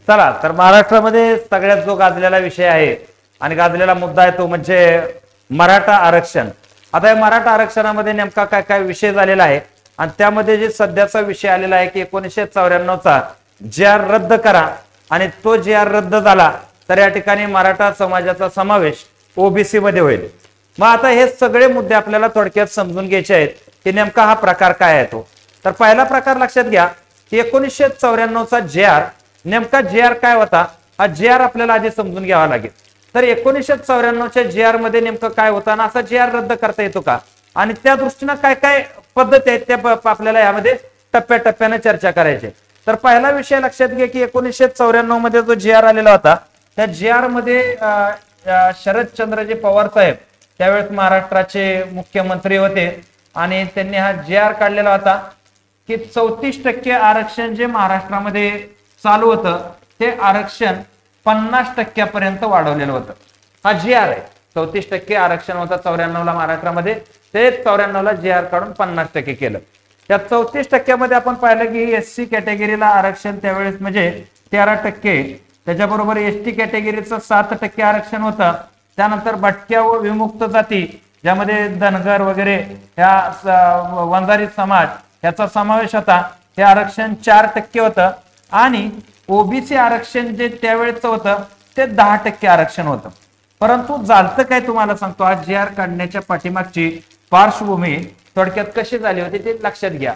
चला तर महाराष्ट्रामध्ये सगळ्यात जो गाजलेला विषय आहे आणि गाजलेला मुद्दा आहे तो म्हणजे मराठा आरक्षण। आता या मराठा आरक्षणामध्ये नेमका काय काय विषय झालेला आहे आणि त्यामध्ये जे सध्याचा विषय आलेला आहे की 1994चा जे रद्द करा आणि तो जे रद्द झाला तर या ठिकाणी मराठा समाजाचा समावेश ओबीसी मध्ये होईल। मग आता हे सगळे मुद्दे आपल्याला थोडक्यात समजून घ्यायचे आहेत की नेमका हा प्रकार काय आहे तो। तर पहिला प्रकार लक्षात घ्या की 1994चा जे नेमका जे काय होता हा जे आपल्याला आधी समजून घ्यावा लागेल। तर 1994च्या जे मध्ये नेमकं काय होतं ना असा जे रद्द करता येतो का आणि त्या दृष्टीने काय काय पद्धती आहेत त्या आपल्याला यामध्ये टप्प्याटप्प्याने चर्चा करायची। तर पहिला विषय लक्षात घ्या की 1994 मध्ये जो जे आलेला होता त्या जे मध्ये शरदचंद्रजी पवार साहेब त्यावेळेस महाराष्ट्राचे मुख्यमंत्री होते आणि त्यांनी हा जे काढलेला होता की 34% आरक्षण जे महाराष्ट्रामध्ये चालू होतं ते आरक्षण 50% पर्यंत वाढवलेलं होतं। हा जे आहे 34% आरक्षण होता 94 ला महाराष्ट्रामध्ये ते 94 ला जे काढून 50% केलं। त्या 34% मध्ये आपण पाहिलं की एससी कॅटेगरीला आरक्षण त्यावेळेस म्हणजे 13%, त्याच्याबरोबर एसटी कॅटेगरीचं 7% आरक्षण होतं। त्यानंतर भटक्या व विमुक्त जाती ज्यामध्ये धनगर वगैरे ह्या वंजारी समाज याचा समावेश होता हे आरक्षण 4% होतं आणि ओबीसी आरक्षण जे त्यावेळेचं होतं ते 10% आरक्षण होतं। परंतु झालतं काय तुम्हाला सांगतो आज जे काढण्याच्या पाठीमागची पार्श्वभूमी थोडक्यात कशी झाली होती ते लक्षात घ्या।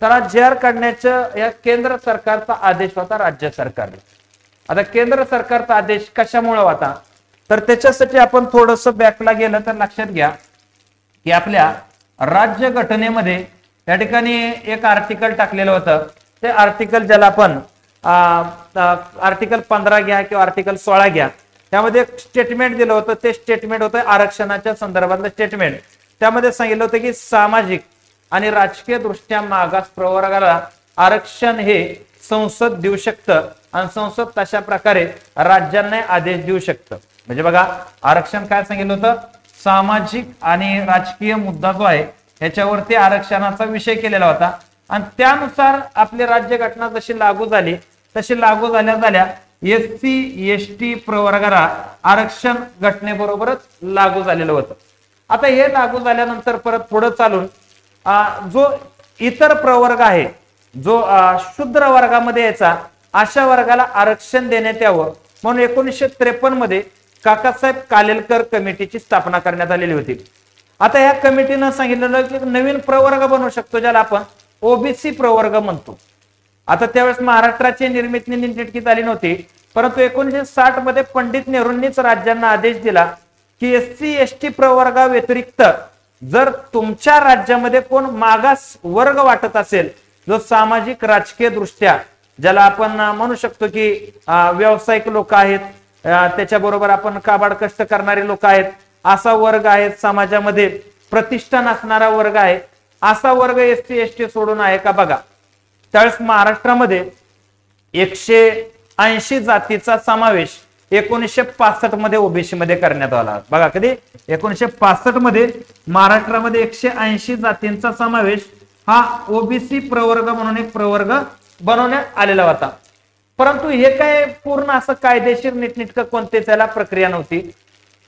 तर आज जे काढण्याचं या केंद्र सरकारचा आदेश होता राज्य सरकारने। आता केंद्र सरकारचा आदेश कशामुळे होता तर त्याच्यासाठी आपण थोडस बॅकला गेलं तर लक्षात घ्या की आपल्या राज्य घटनेमध्ये या ठिकाणी एक आर्टिकल टाकलेलं होतं। ते आर्टिकल ज्याला आपण आर्टिकल 15 घ्या किंवा आर्टिकल 16 घ्या त्यामध्ये एक स्टेटमेंट दिलं होतं। ते स्टेटमेंट होतं आरक्षणाच्या संदर्भातलं स्टेटमेंट। त्यामध्ये सांगितलं होतं की सामाजिक आणि राजकीय दृष्ट्या मागास प्रवर्गाला आरक्षण हे संसद देऊ शकतं आणि संसद तशा प्रकारे राज्यांना आदेश देऊ शकतं। म्हणजे बघा आरक्षण काय सांगितलं होतं सामाजिक आणि राजकीय मुद्दा जो आहे याच्यावरती आरक्षणाचा विषय केलेला होता आणि त्यानुसार आपली राज्य घटना जशी लागू झाली तशी लागू झाल्या एससी एसटी प्रवर्गाला आरक्षण घटनेबरोबरच लागू झालेलं होतं। आता हे लागू झाल्यानंतर परत पुढे चालून जो इतर प्रवर्ग आहे जो शूद्र वर्गामध्ये यायचा अशा वर्गाला आरक्षण देण्यात यावं म्हणून 1953 मध्ये काकासाहेब कालेलकर कमिटीची स्थापना करण्यात आलेली होती। आता या कमिटीनं सांगितलेलं की नवीन प्रवर्ग बनवू शकतो ज्याला आपण ओबीसी प्रवर्ग म्हणतो। आता त्यावेळेस महाराष्ट्राची निर्मिती नीटनेटकी झाली नव्हती परंतु 1960 मध्ये पंडित नेहरूंनीच राज्यांना आदेश दिला की एससी एसटी प्रवर्गा व्यतिरिक्त जर तुमच्या राज्यामध्ये कोण मागास वर्ग वाटत असेल जो सामाजिक राजकीय दृष्ट्या ज्याला आपण म्हणू शकतो की व्यावसायिक लोक आहेत त्याच्याबरोबर आपण काबाड कष्ट करणारे लोक आहेत असा वर्ग आहे समाजामध्ये प्रतिष्ठा नसणारा वर्ग आहे असा वर्ग एससी एसटी सोडून आहे का बघा। त्यावेळेस महाराष्ट्रामध्ये 180 जातीचा समावेश 1965 मध्ये ओबीसी मध्ये करण्यात आला। बघा कधी 1965 मध्ये महाराष्ट्रामध्ये 180 जातींचा समावेश हा ओबीसी प्रवर्ग म्हणून एक प्रवर्ग बनवण्यात आलेला होता। परंतु हे काय पूर्ण असं कायदेशीर नीटनेटकं कोणतेच याला प्रक्रिया नव्हती।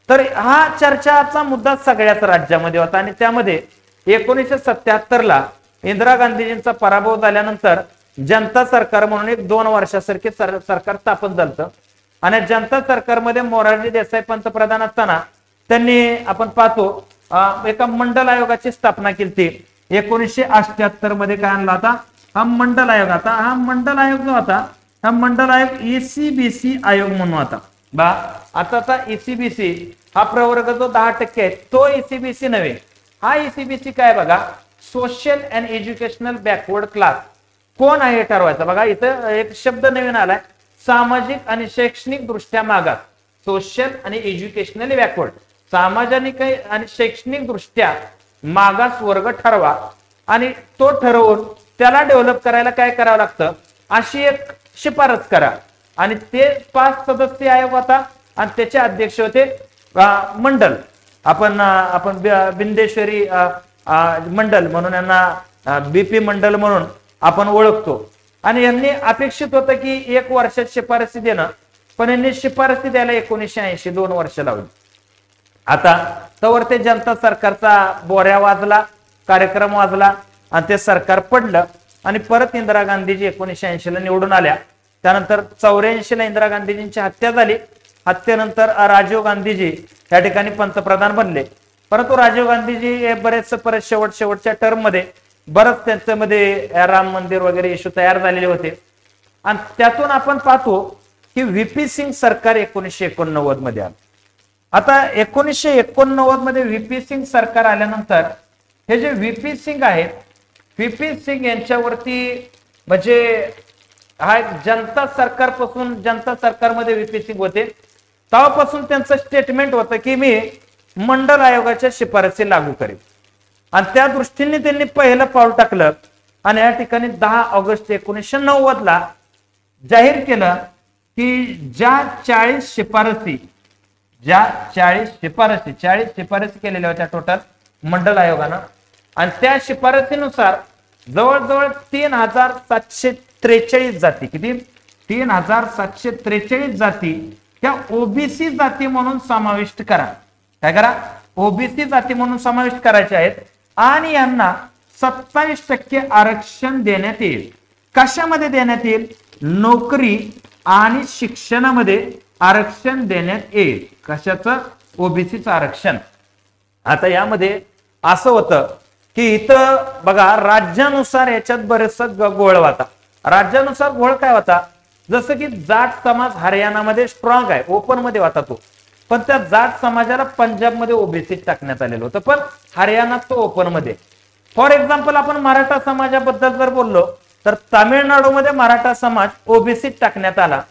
तर हा चर्चाचा मुद्दा सगळ्याच राज्यामध्ये होता आणि त्यामध्ये 1977 ला इंदिरा गांधीजींचा पराभव झाल्यानंतर जनता सरकार म्हणून एक 2 वर्षासारखे सरकार स्थापन झालं आणि जनता सरकारमध्ये मोरारजी देसाई पंतप्रधान असताना त्यांनी आपण पाहतो एका मंडल आयोगाची स्थापना केली। 1978 मध्ये काय आणला होता हा मंडल आयोग। आता हा मंडल आयोग जो होता हा मंडल आयोग ईसीबीसी आयोग म्हणून होता बा। आता ईसीबीसी हा प्रवर्ग जो 10% आहे तो ईसीबीसी नव्हे हा ईसीबीसी काय बघा social and educational backward class कोण आहे ठरवायचं। बघा इथं एक शब्द नवीन आलाय सामाजिक आणि शैक्षणिक दृष्ट्या मागास सोशल आणि एज्युकेशनली बॅकवर्ड सामाजिक आणि शैक्षणिक दृष्ट्या मागास वर्ग ठरवा आणि तो ठरवून त्याला डेव्हलप करायला काय करावं लागतं अशी एक शिफारस करा आणि ते 5 सदस्य आयोग होता आणि त्याचे अध्यक्ष होते मंडल आपण बिंदेश्वरी मंडल म्हणून यांना बीपी मंडल म्हणून आपण ओळखतो। आणि यांनी अपेक्षित होतं की 1 वर्षात शिफारसी देणं, पण यांनी शिफारसी द्यायला 1980 2 वर्ष लावली. आता तवर ते जनता सरकारचा बोऱ्या वाजला, कार्यक्रम वाजला आणि ते सरकार पडलं आणि परत इंदिरा गांधीजी 1980 ला निवडून आल्या. त्यानंतर 84 ला इंदिरा गांधीजींची हत्या झाली. हत्येनंतर राजीव गांधीजी या ठिकाणी पंतप्रधान बनले. परंतु राजीव गांधीजी हे बरेच परत शेवटच्या टर्म मध्ये बरंच त्यांच्यामध्ये राम मंदिर वगैरे इश्यू तयार झालेले होते आणि त्यातून आपण पाहतो की व्हीपी सिंग सरकार 1989 मध्ये आलं. आता 1989 मध्ये व्हीपी सिंग सरकार आल्यानंतर हे जे व्हीपी सिंग आहेत, व्हीपी सिंग यांच्यावरती म्हणजे हा जनता सरकारमध्ये व्हीपी सिंग होते. तेव्हापासून त्यांचं स्टेटमेंट होतं की मी मंडल आयोगाच्या शिफारसी लागू करेन आणि त्या दृष्टीने त्यांनी पहिलं पाऊल टाकलं आणि या ठिकाणी 10 ऑगस्ट 1990 ला जाहीर केलं की ज्या 40 शिफारसी केलेल्या होत्या टोटल मंडल आयोगानं आणि त्या शिफारसीनुसार जवळजवळ 3743 जाती, किती 3743 जाती त्या ओबीसी जाती म्हणून समाविष्ट करा. काय करा? ओबीसी जाती म्हणून समाविष्ट करायचे आहेत आणि यांना 27% आरक्षण देण्यात येईल. कशामध्ये देण्यात येईल? नोकरी आणि शिक्षणामध्ये आरक्षण देण्यात येईल. कशाचं? ओबीसीचं आरक्षण. आता यामध्ये असं होतं की इथं बघा राज्यानुसार याच्यात बरेचसा गोळ होता. राज्यानुसार गोळ काय होता? जसं की जाट समाज हरियाणामध्ये स्ट्रॉंग आहे, ओपन मध्ये होता तो, पण त्या जाट समाजाला पंजाबमध्ये ओबीसी टाकण्यात आलेलं होतं, पण हरियाणात तो ओपन मध्ये. फॉर एक्झाम्पल आपण मराठा समाजाबद्दल जर बोललो तर तामिळनाडूमध्ये मराठा समाज ओबीसी टाकण्यात आला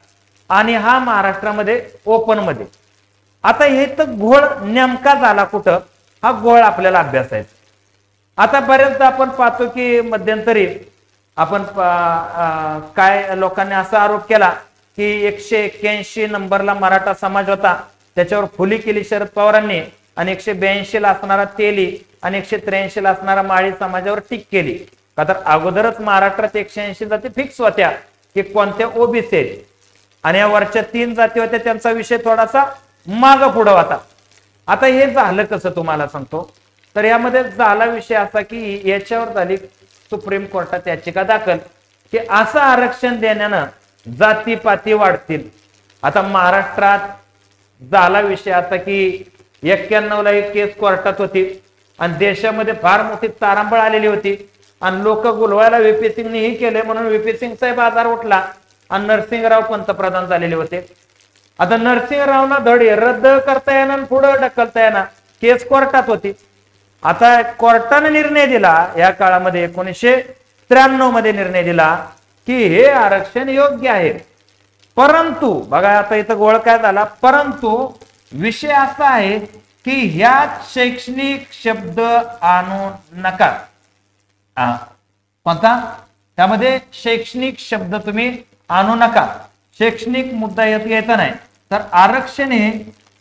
आणि हा महाराष्ट्रामध्ये ओपन मध्ये. आता हे तर घोळ नेमका झाला कुठं? हा घोळ आपल्याला अभ्यासायचा. आता बरेचदा आपण पाहतो की मध्यंतरी आपण काय लोकांनी असा आरोप केला की 181 नंबरला मराठा समाज होता, त्याच्यावर फुली केली शरद पवारांनी आणि 182 ला असणारा तेली आणि 183 ला असणारा माळी समाजावर टीक केली. का तर अगोदरच महाराष्ट्रात 180 जाती फिक्स होत्या की कोणत्या ओबीसी आहेत आणि या वरच्या 3 जाती होत्या, त्यांचा विषय थोडासा माग पुढे होता. आता हे झालं कसं तुम्हाला सांगतो. तर यामध्ये झाला विषय असा की याच्यावर झाली सुप्रीम कोर्टात याचिका दाखल की असं आरक्षण देण्यानं जातीपाती वाढतील. आता महाराष्ट्रात झाला विषय असा की 91 ला एक केस कोर्टात होती आणि देशामध्ये फार मोठी तारांबळ आलेली होती आणि लोक गुलवायला व्हीपी सिंगने ही केले म्हणून व्हीपी सिंगचा बाजार उठला आणि नरसिंहराव पंतप्रधान झालेले होते. आता नरसिंहरावला धड रद्द करता येणार, पुढे ढकलता येणार, केस कोर्टात होती. आता कोर्टाने निर्णय दिला या काळामध्ये 1993 मध्ये निर्णय दिला की हे आरक्षण योग्य आहे. परंतु बघा आता इथं गोळ काय झाला, परंतु विषय असा आहे की ह्यात शैक्षणिक शब्द आणू नका. कोणता? त्यामध्ये शैक्षणिक शब्द तुम्ही आणू नका. शैक्षणिक मुद्दा येत घ्यायचा नाही. तर आरक्षण हे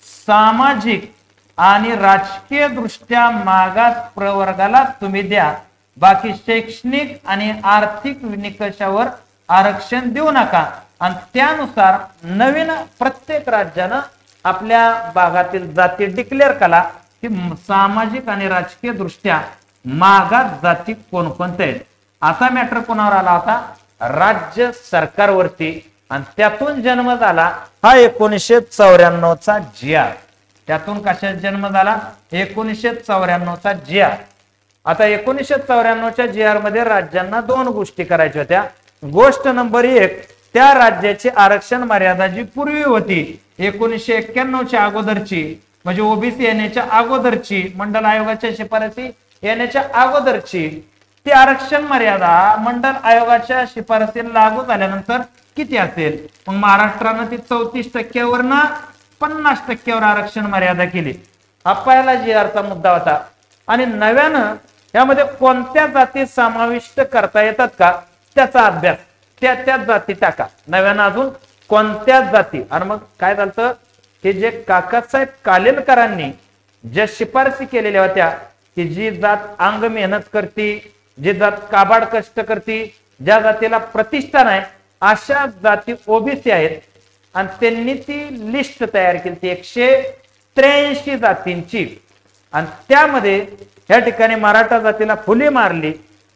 सामाजिक आणि राजकीय दृष्ट्या मागास प्रवर्गाला तुम्ही द्या, बाकी शैक्षणिक आणि आर्थिक निकषावर आरक्षण देऊ नका. आणि त्यानुसार नवीन प्रत्येक राज्यानं आपल्या भागातील जाती डिक्लेअर करा की सामाजिक आणि राजकीय दृष्ट्या मागास जाती कोणकोणत्या आहेत. असा मॅटर कोणावर आला होता? राज्य सरकारवरती. आणि त्यातून जन्म झाला हा 1994चा GR. त्यातून कशात जन्म झाला? 1994चा GR. आता 1994च्या GR मध्ये राज्यांना 2 गोष्टी करायच्या होत्या. गोष्ट नंबर 1, त्या राज्याची आरक्षण मर्यादा जी पूर्वी होती 1991च्या अगोदरची, म्हणजे ओबीसी येण्याच्या अगोदरची, मंडल आयोगाच्या शिफारसी येण्याच्या अगोदरची ती आरक्षण मर्यादा मंडल आयोगाच्या शिफारसी लागू झाल्यानंतर किती असेल? मग महाराष्ट्रानं ती 34% 50% आरक्षण मर्यादा केली. हा पहिला GRचा मुद्दा होता. आणि नव्यानं यामध्ये कोणत्या जाती समाविष्ट करता येतात का त्याचा अभ्यास, त्या जाती टाका नव्यानं, अजून कोणत्या जाती. आणि मग काय झालं की जे काकासाहेब कालेलकरांनी ज्या शिफारसी केलेल्या होत्या की जी जात अंग मेहनत करती, जी जात काबाड कष्ट करती, ज्या जातीला प्रतिष्ठा नाही अशा जाती ओबीसी आहेत आणि त्यांनी ती लिस्ट तयार केली 183 जातींची आणि त्यामध्ये या ठिकाणी मराठा जातीला फुली मारली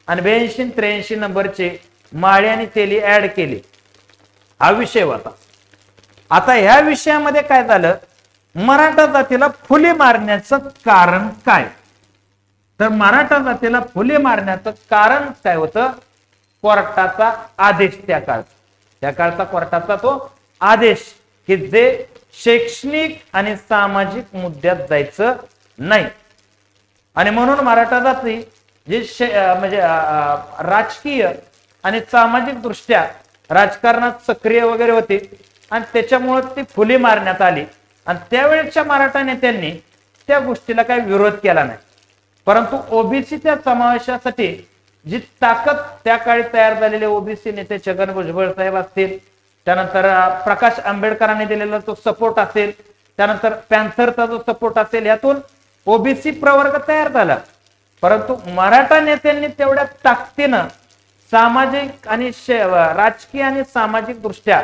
आणि 82-83 नंबरची माळी आणि तेली ऍड केली. हा विषय होता. आता ह्या विषयामध्ये काय झालं, मराठा जातीला फुली मारण्याचं कारण काय, तर मराठा जातीला फुली मारण्याचं कारण काय होतं, कोर्टाचा आदेश. त्या काळचा कोर्टाचा तो आदेश की जे शैक्षणिक आणि सामाजिक मुद्द्यात जायचं नाही आणि म्हणून मराठा जाती जे म्हणजे राजकीय आणि सामाजिक दृष्ट्या राजकारणात सक्रिय वगैरे होती आणि त्याच्यामुळे ती फुली मारण्यात आली आणि त्यावेळेच्या मराठा नेत्यांनी त्या गोष्टीला काही विरोध केला नाही. परंतु ओबीसीच्या समावेशासाठी जी ताकद त्या काळी तयार झालेले ओबीसी नेते छगन भुजबळ साहेब असतील, त्यानंतर प्रकाश आंबेडकरांनी दिलेला तो सपोर्ट असेल, त्यानंतर पॅन्थरचा जो सपोर्ट असेल, यातून ओबीसी प्रवर्ग तयार झाला. परंतु मराठा नेत्यांनी तेवढ्या ताकदीनं सामाजिक आणि राजकीय आणि सामाजिक दृष्ट्या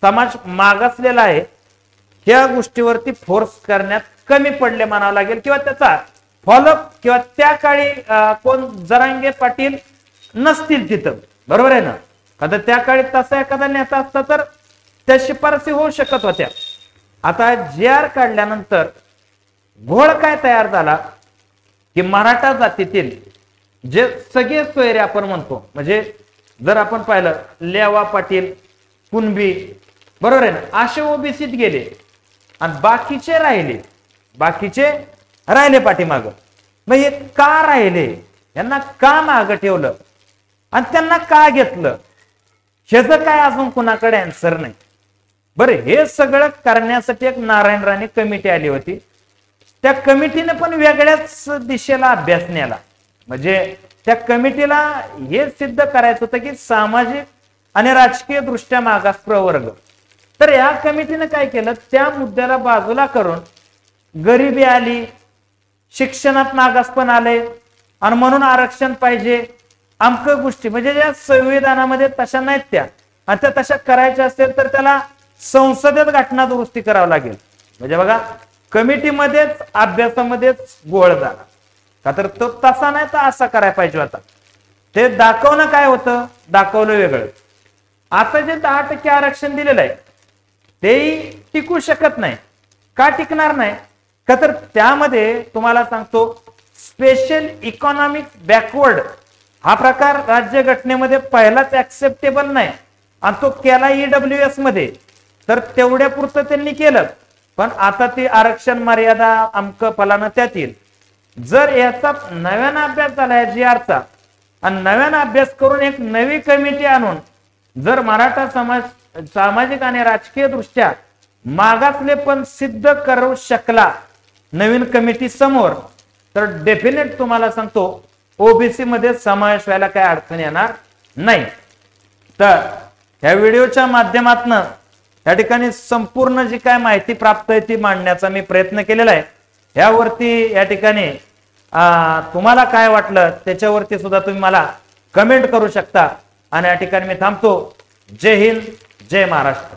समाज मागासलेला आहे या गोष्टीवरती फोर्स करण्यात कमी पडले म्हणावं लागेल किंवा त्याचा फॉलोअप किंवा त्या काळी कोण जरांगे पाटील नसतील तिथं, बरोबर आहे ना. आता त्या काळी तसा एखादा नेता असता तर त्या शिफारसी होऊ शकत होत्या. आता GR काढल्यानंतर घोळ काय तयार झाला की मराठा जातीतील जे सगळे सोयरे आपण म्हणतो, म्हणजे जर आपण पाहिलं लेवा पाटील, कुणबी, बरोबर आहे ना, असे ओबीसीत गेले आणि बाकीचे राहिले पाठीमाग. मग हे का राहिले, यांना का मागं ठेवलं आणि त्यांना का घेतलं, ह्याचं काय अजून कुणाकडे आन्सर नाही. बरं, हे सगळं करण्यासाठी एक नारायण राणे कमिटी आली होती. त्या कमिटीने पण वेगळ्याच दिशेला अभ्यास नेला. म्हणजे त्या कमिटीला हे सिद्ध करायचं होतं की सामाजिक आणि राजकीय दृष्ट्या मागास प्रवर्ग. तर या कमिटीने काय केलं, त्या मुद्द्याला बाजूला करून गरिबी आली, शिक्षणात मागासपण आले आणि म्हणून आरक्षण पाहिजे, अमक गोष्टी म्हणजे ज्या संविधानामध्ये तशा नाहीत त्या, आणि त्या तशा करायच्या असेल तर त्याला संसदेत घटना दुरुस्ती करावं लागेल. म्हणजे बघा, कमिटीमध्येच अभ्यासामध्येच गोळ झाला का, तर तो तसा नाही तर असा करायला पाहिजे होता. ते दाखवणं काय होतं, दाखवलं वेगळं. आता जे 10% आरक्षण दिलेलं आहे तेही टिकू शकत नाही. का टिकणार नाही का, तर त्यामध्ये तुम्हाला सांगतो स्पेशल इकॉनॉमिक बॅकवर्ड हा प्रकार राज्य घटनेमध्ये पहिलाच ऍक्सेप्टेबल नाही आणि तो केला EWS मध्ये, तर तेवढ्या पुरतं त्यांनी केलं. पण आता ती आरक्षण मर्यादा अमक फलानं त्यात येईल. जर याचा नव्यानं अभ्यास झाला GRचा आणि नव्यानं अभ्यास करून एक नवी कमिटी आणून जर मराठा समाज सामाजिक आणि राजकीय दृष्ट्या मागासले पण सिद्ध करू शकला नवीन कमिटी समोर, तर डेफिनेट तुम्हाला सांगतो ओबीसी मध्ये समावेश व्हायला काही अडचण येणार नाही. तर या व्हिडिओच्या माध्यमातून या ठिकाणी संपूर्ण जी काय माहिती प्राप्त आहे ती मांडण्याचा मी प्रयत्न केलेला आहे. यावरती या ठिकाणी तुम्हाला काय वाटलं त्याच्यावरती सुद्धा तुम्ही मला कमेंट करू शकता. आणि या ठिकाणी मी थांबतो. जय हिंद, जय महाराष्ट्र.